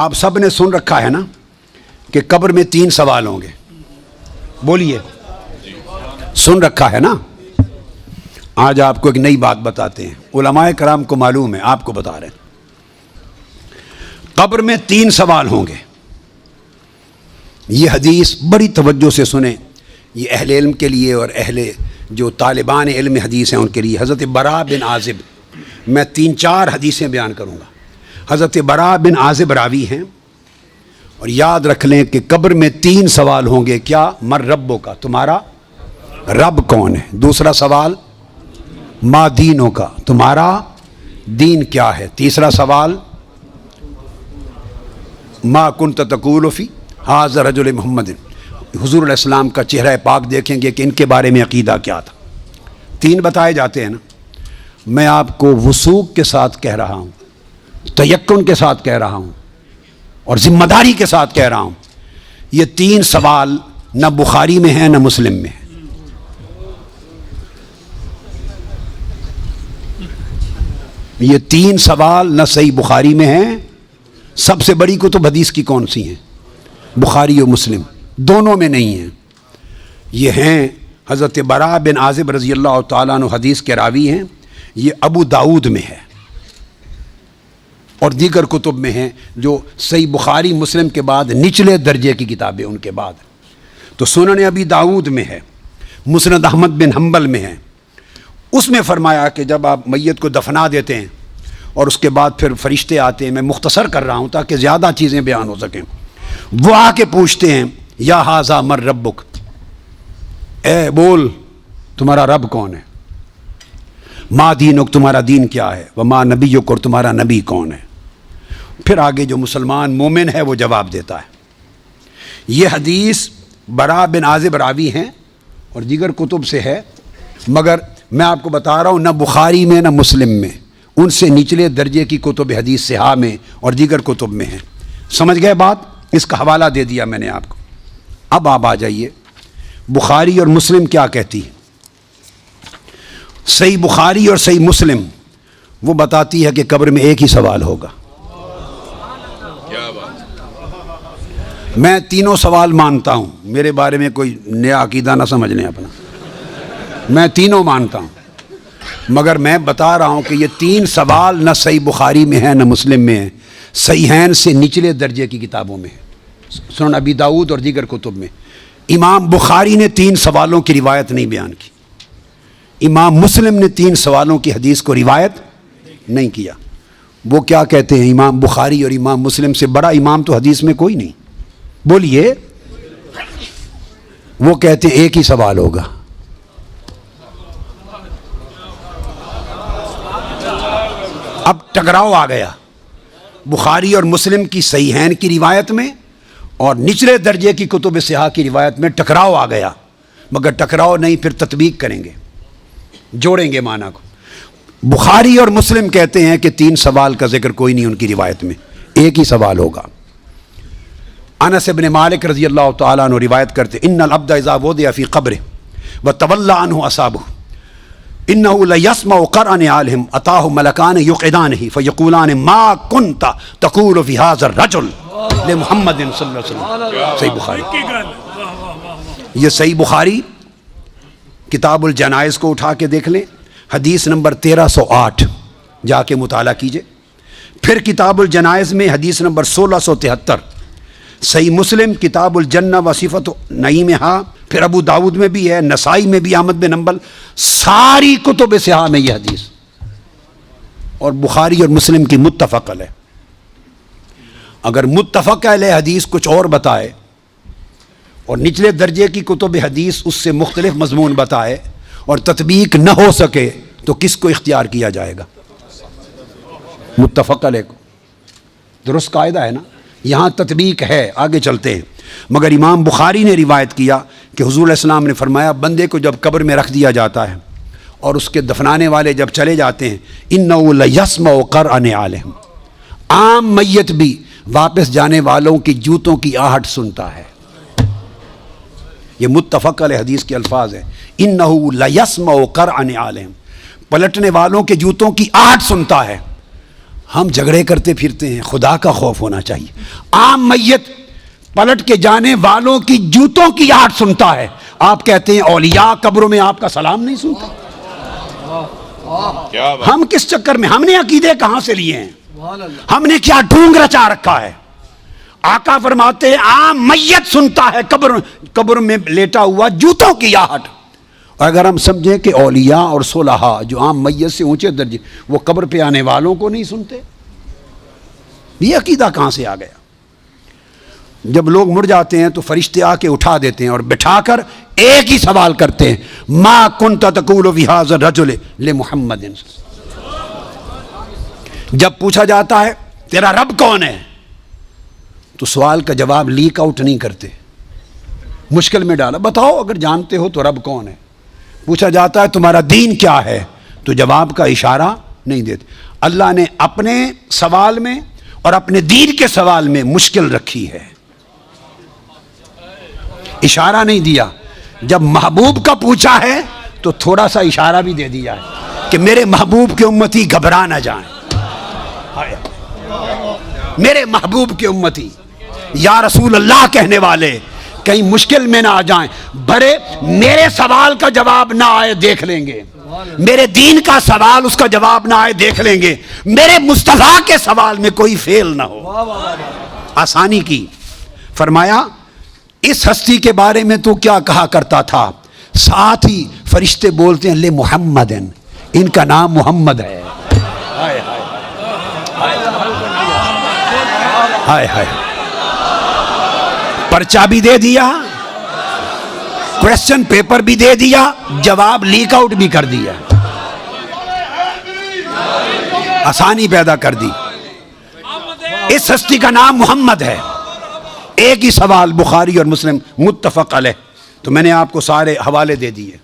آپ سب نے سن رکھا ہے نا کہ قبر میں 3 سوال ہوں گے. بولیے, سن رکھا ہے نا؟ آج آپ کو ایک نئی بات بتاتے ہیں. علماء کرام کو معلوم ہے, آپ کو بتا رہے ہیں. قبر میں 3 سوال ہوں گے. یہ حدیث بڑی توجہ سے سنیں. یہ اہل علم کے لیے اور اہل جو طالبان علم حدیث ہیں ان کے لیے. حضرت براء بن عازب, میں 3-4 حدیثیں بیان کروں گا. حضرت براء بن عازب راوی ہیں, اور یاد رکھ لیں کہ قبر میں 3 سوال ہوں گے. کیا؟ مر ربوں کا, تمہارا رب کون ہے. دوسرا سوال ما دینوں کا, تمہارا دین کیا ہے. تیسرا سوال ما کنت تقول فی ھذا رجل محمد, حضور علیہ السلام کا چہرہ پاک دیکھیں گے کہ ان کے بارے میں عقیدہ کیا تھا. 3 بتائے جاتے ہیں نا. میں آپ کو وثوق کے ساتھ کہہ رہا ہوں, تیقن کے ساتھ کہہ رہا ہوں, اور ذمہ داری کے ساتھ کہہ رہا ہوں. یہ 3 سوال نہ بخاری میں ہیں نہ مسلم میں ہیں. یہ 3 سوال نہ صحیح بخاری میں ہیں. سب سے بڑی کتب حدیث کی کون سی ہیں؟ بخاری اور مسلم, دونوں میں نہیں ہیں. یہ ہیں حضرت براء بن عازب رضی اللہ تعالیٰ عنہ حدیث کے راوی ہیں. یہ ابو داؤد میں ہے اور دیگر کتب میں ہیں جو صحیح بخاری مسلم کے بعد نچلے درجے کی کتابیں ان کے بعد. تو سنن ابی داؤد میں ہے, مسند احمد بن حنبل میں ہے. اس میں فرمایا کہ جب آپ میت کو دفنا دیتے ہیں اور اس کے بعد پھر فرشتے آتے ہیں, میں مختصر کر رہا ہوں تاکہ زیادہ چیزیں بیان ہو سکیں. وہ آ کے پوچھتے ہیں یا ھذا مر ربک, اے بول تمہارا رب کون ہے. ما دینک, تمہارا دین کیا ہے. وما نبیک, اور تمہارا نبی کون ہے. پھر آگے جو مسلمان مومن ہے وہ جواب دیتا ہے. یہ حدیث براء بن عازب راوی ہیں اور دیگر کتب سے ہے, مگر میں آپ کو بتا رہا ہوں نہ بخاری میں نہ مسلم میں, ان سے نچلے درجے کی کتب حدیث صحاح میں اور دیگر کتب میں ہیں. سمجھ گئے بات؟ اس کا حوالہ دے دیا میں نے آپ کو. اب آپ آ جائیے بخاری اور مسلم کیا کہتی ہے. صحیح بخاری اور صحیح مسلم وہ بتاتی ہے کہ قبر میں ایک ہی سوال ہوگا. میں 3 سوال مانتا ہوں, میرے بارے میں کوئی نیا عقیدہ نہ سمجھ لیں اپنا. میں 3 مانتا ہوں, مگر میں بتا رہا ہوں کہ یہ 3 سوال نہ صحیح بخاری میں ہیں نہ مسلم میں ہیں. صحیحین سے نچلے درجے کی کتابوں میں ہیں, سنن ابی داؤد اور دیگر کتب میں. امام بخاری نے 3 سوالوں کی روایت نہیں بیان کی. امام مسلم نے 3 سوالوں کی حدیث کو روایت نہیں کیا. وہ کیا کہتے ہیں, امام بخاری اور امام مسلم سے بڑا امام تو حدیث میں کوئی نہیں. بولیے. وہ کہتے ہیں ایک ہی سوال ہوگا. اب ٹکراؤ آ گیا بخاری اور مسلم کی صحیحین کی روایت میں اور نچلے درجے کی کتب صحاح کی روایت میں. ٹکراؤ آ گیا, مگر ٹکراؤ نہیں, پھر تطبیق کریں گے, جوڑیں گے معنی کو. بخاری اور مسلم کہتے ہیں کہ 3 سوال کا ذکر کوئی نہیں ان کی روایت میں, ایک ہی سوال ہوگا. انس بن مالک رضی اللہ تعالیٰ عنہ روایت کرتے ان العبد اذا وضع فی قبرہ وتولى عنہ اصحابہ انه لیسمع قرع نعالہم اتاہ ملکان یقعدانہ فیقولان ما کنت تقول فی ھذا الرجل لمحمد صلی اللہ علیہ وسلم. صحیح بخاری. یہ صحیح بخاری کتاب الجنائز کو اٹھا کے دیکھ لیں, حدیث نمبر 1308 جا کے مطالعہ کیجئے. پھر کتاب الجنائز میں حدیث نمبر 1673. صحیح مسلم کتاب الجنہ و صفت نعیمہا, پھر ابو داؤد میں بھی ہے, نسائی میں بھی, احمد بن حنبل, ساری کتب صحاح میں یہ حدیث. اور بخاری اور مسلم کی متفق علیہ. اگر متفق علیہ حدیث کچھ اور بتائے اور نچلے درجے کی کتب حدیث اس سے مختلف مضمون بتائے اور تطبیق نہ ہو سکے تو کس کو اختیار کیا جائے گا؟ متفق علیہ کو. درست قاعدہ ہے نا. یہاں تطبیق ہے, آگے چلتے ہیں. مگر امام بخاری نے روایت کیا کہ حضور علیہ السلام نے فرمایا بندے کو جب قبر میں رکھ دیا جاتا ہے اور اس کے دفنانے والے جب چلے جاتے ہیں انہ لیسمع قرع نعالہم, عام میت بھی واپس جانے والوں کی جوتوں کی آہٹ سنتا ہے. یہ متفق علیہ حدیث کے الفاظ ہیں. انہ لیسمع قرع نعالہم, پلٹنے والوں کے جوتوں کی آہٹ سنتا ہے. ہم جھگڑے کرتے پھرتے ہیں. خدا کا خوف ہونا چاہیے. عام میت پلٹ کے جانے والوں کی جوتوں کی آہٹ سنتا ہے. آپ کہتے ہیں اولیاء قبروں میں آپ کا سلام نہیں سنتا. ہم کس چکر میں, ہم نے عقیدے کہاں سے لیے ہیں, ہم نے کیا ڈھونگ رچا رکھا ہے. آقا فرماتے ہیں عام میت سنتا ہے قبر میں لیٹا ہوا جوتوں کی آہٹ. اگر ہم سمجھیں کہ اولیاء اور صلحاء جو عام میت سے اونچے درجے, وہ قبر پہ آنے والوں کو نہیں سنتے, یہ عقیدہ کہاں سے آ گیا؟ جب لوگ مر جاتے ہیں تو فرشتے آ کے اٹھا دیتے ہیں اور بٹھا کر ایک ہی سوال کرتے ہیں, ما کنت تقول فی ھذا الرجل لمحمد. جب پوچھا جاتا ہے تیرا رب کون ہے, تو سوال کا جواب لیک آؤٹ نہیں کرتے, مشکل میں ڈالا, بتاؤ اگر جانتے ہو تو رب کون ہے. پوچھا جاتا ہے تمہارا دین کیا ہے, تو جواب کا اشارہ نہیں دیتے. اللہ نے اپنے سوال میں اور اپنے دین کے سوال میں مشکل رکھی ہے, اشارہ نہیں دیا. جب محبوب کا پوچھا ہے تو تھوڑا سا اشارہ بھی دے دیا ہے کہ میرے محبوب کے امتی گھبرا نہ جائیں, میرے محبوب کے امتی یا رسول اللہ کہنے والے کہیں مشکل میں نہ آ جائیں. بھرے میرے سوال کا جواب نہ آئے دیکھ لیں گے, میرے دین کا سوال اس کا جواب نہ آئے دیکھ لیں گے, میرے مصطفیٰ کے سوال میں کوئی فیل نہ ہو. آسانی کی. فرمایا اس ہستی کے بارے میں تو کیا کہا کرتا تھا, ساتھ ہی فرشتے بولتے ہیں لے محمد, ان کا نام محمد ہے. ہائے ہائے, پرچہ بھی دے دیا, کویسچن پیپر بھی دے دیا, جواب لیک آؤٹ بھی کر دیا, آسانی پیدا کر دی. اس ہستی کا نام محمد ہے. ایک ہی سوال بخاری اور مسلم متفق علیہ, تو میں نے آپ کو سارے حوالے دے دیے,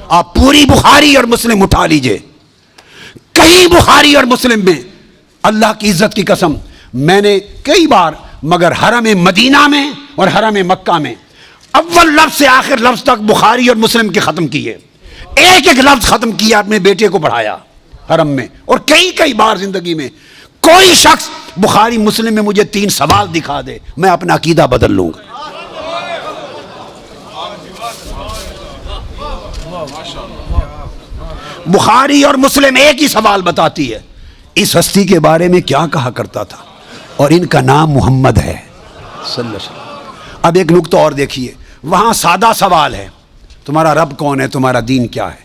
آپ پوری بخاری اور مسلم اٹھا لیجئے. کہیں بخاری اور مسلم میں اللہ کی عزت کی قسم میں نے کئی بار, مگر حرم مدینہ میں اور حرم مکہ میں اول لفظ سے آخر لفظ تک بخاری اور مسلم کے ختم کیے, ایک ایک لفظ ختم کیا, اپنے بیٹے کو پڑھایا حرم میں. اور کئی بار زندگی میں کوئی شخص بخاری مسلم میں مجھے 3 سوال دکھا دے, میں اپنا عقیدہ بدل لوں گا. بخاری اور مسلم ایک ہی سوال بتاتی ہے, اس ہستی کے بارے میں کیا کہا کرتا تھا, اور ان کا نام محمد ہے صلی اللہ علیہ وسلم. اب ایک نقطہ اور دیکھیے, وہاں سادہ سوال ہے تمہارا رب کون ہے, تمہارا دین کیا ہے,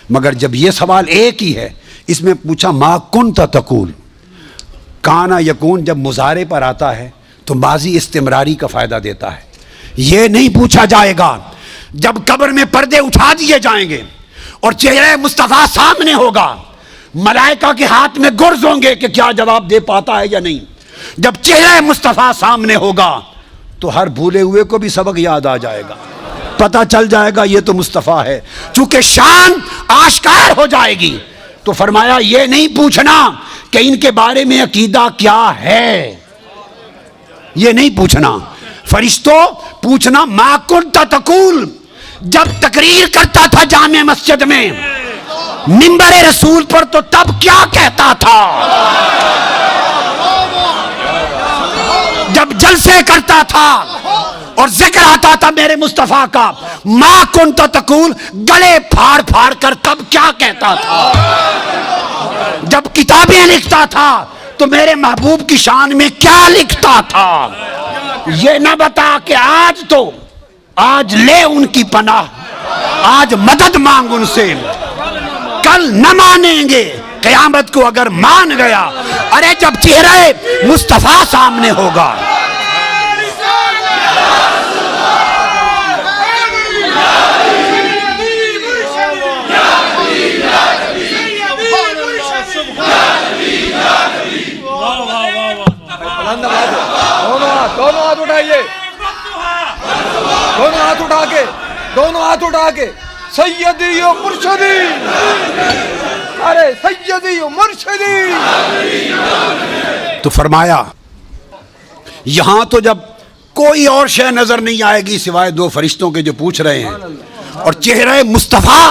مگر جب یہ سوال ایک ہی ہے, اس میں پوچھا ما کنت تقول, کانا یکون جب مضارع پر آتا ہے تو ماضی استمراری کا فائدہ دیتا ہے. یہ نہیں پوچھا جائے گا جب قبر میں پردے اٹھا دیے جائیں گے اور چہرہ مصطفیٰ سامنے ہوگا, ملائکہ کے ہاتھ میں گرز ہوں گے کہ کیا جواب دے پاتا ہے یا نہیں. جب چہرہ مصطفیٰ سامنے ہوگا تو ہر بھولے ہوئے کو بھی سبق یاد آ جائے گا, پتہ چل جائے گا یہ تو مصطفیٰ ہے. چونکہ شان آشکار ہو جائے گی تو فرمایا یہ نہیں پوچھنا کہ ان کے بارے میں عقیدہ کیا ہے, یہ نہیں پوچھنا. فرشتوں پوچھنا ما کنت تقول, جب تقریر کرتا تھا جامع مسجد میں منبر رسول پر تو تب کیا کہتا تھا, جب جلسے کرتا تھا اور ذکر آتا تھا میرے مصطفیٰ کا, ما کنت تقول گلے پھاڑ پھاڑ کر تب کیا کہتا تھا, جب کتابیں لکھتا تھا تو میرے محبوب کی شان میں کیا لکھتا تھا. یہ نہ بتا کہ آج لے ان کی پناہ, آج مدد مانگ ان سے, کل نہ مانیں گے, قیامت کو اگر مان گیا. ارے جب چہرہ مصطفیٰ سامنے ہوگا, دونوں ہاتھ اٹھائیے, دونوں ہاتھ اٹھا کے سیدی و مرشدی, ارے سیدی و مرشدی. تو فرمایا یہاں تو جب کوئی اور شے نظر نہیں آئے گی سوائے 2 فرشتوں کے جو پوچھ رہے ہیں, اور چہرہ مصطفیٰ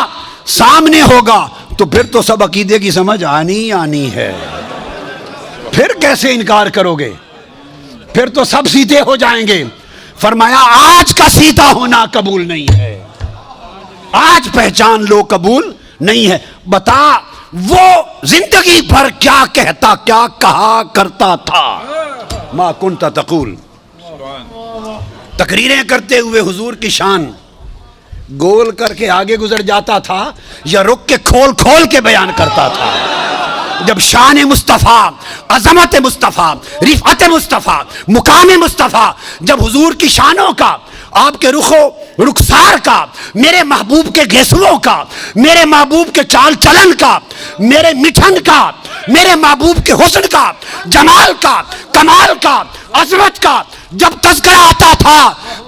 سامنے ہوگا تو پھر تو سب عقیدے کی سمجھ آنی ہے. پھر کیسے انکار کرو گے؟ پھر تو سب سیدھے ہو جائیں گے۔ فرمایا آج کا سیدھا ہونا قبول نہیں ہے، آج پہچان لو قبول نہیں ہے۔ بتا وہ زندگی بھر کیا کہتا، کیا کہا کرتا تھا؟ ما کنت تقول، تقریریں کرتے ہوئے حضور کی شان گول کر کے آگے گزر جاتا تھا یا رک کے کھول کھول کے بیان کرتا تھا؟ جب شان مصطفیٰ، عظمت مصطفیٰ، رفعت مصطفیٰ، مقام مصطفیٰ، جب حضور کی شانوں کا، آپ کے رخ و رخسار کا، میرے محبوب کے گیسوؤں کا، میرے محبوب کے چال چلن کا، میرے مٹھن کا، میرے محبوب کے حسن کا، جمال کا، کمال کا، عظمت کا جب تذکرہ آتا تھا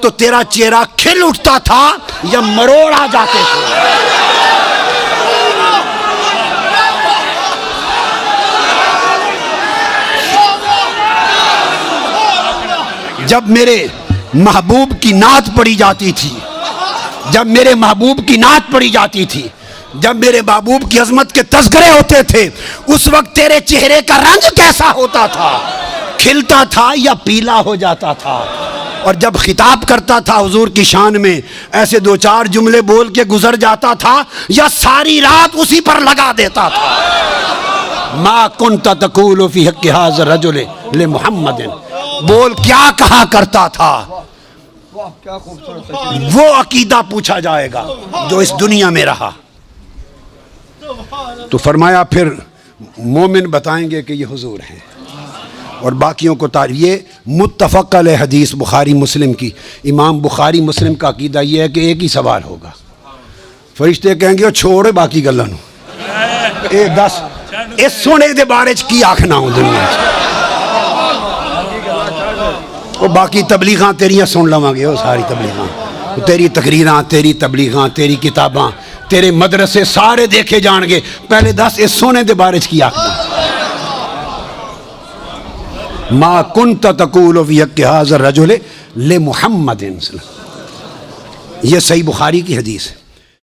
تو تیرا چہرہ کھل اٹھتا تھا یا مروڑ آ جاتے تھے؟ جب میرے محبوب کی نعت پڑھی جاتی تھی، جب میرے محبوب کی نعت پڑھی جاتی تھی، جب میرے محبوب کی عظمت کے تذکرے ہوتے تھے، اس وقت تیرے چہرے کا رنگ کیسا ہوتا تھا؟ کھلتا تھا یا پیلا ہو جاتا تھا؟ اور جب خطاب کرتا تھا حضور کی شان میں، ایسے دو چار جملے بول کے گزر جاتا تھا یا ساری رات اسی پر لگا دیتا تھا؟ ما کنت تقول فی حق ھذا الرجل لمحمد، بول کیا کہا کرتا تھا؟ واہ کیا خوبصورت ہے۔ وہ عقیدہ پوچھا جائے گا جو اس دنیا میں رہا۔ تو فرمایا پھر مومن بتائیں گے کہ یہ حضور ہیں، اور باقیوں کو تعریف۔ یہ متفق علیہ حدیث بخاری مسلم کی۔ امام بخاری مسلم کا عقیدہ یہ ہے کہ ایک ہی سوال ہوگا، فرشتے کہیں گے چھوڑے باقی گلاں نو، اے دس اس سونے دے بارے چ کی آکھنا ہوں دنیا چ، وہ باقی تبلیغاں تیریاں سن لواں گے، وہ ساری تبلیغاں، تیری تقریراں، تیری تبلیغاں، تیری کتاباں، تیرے مدرسے سارے دیکھے جان گے، پہلے دس اس سونے دے بارے چ کی آکھنا۔ ما کنت تقول فی حق ھذا الرجل لمحمد، یہ صحیح بخاری کی حدیث ہے۔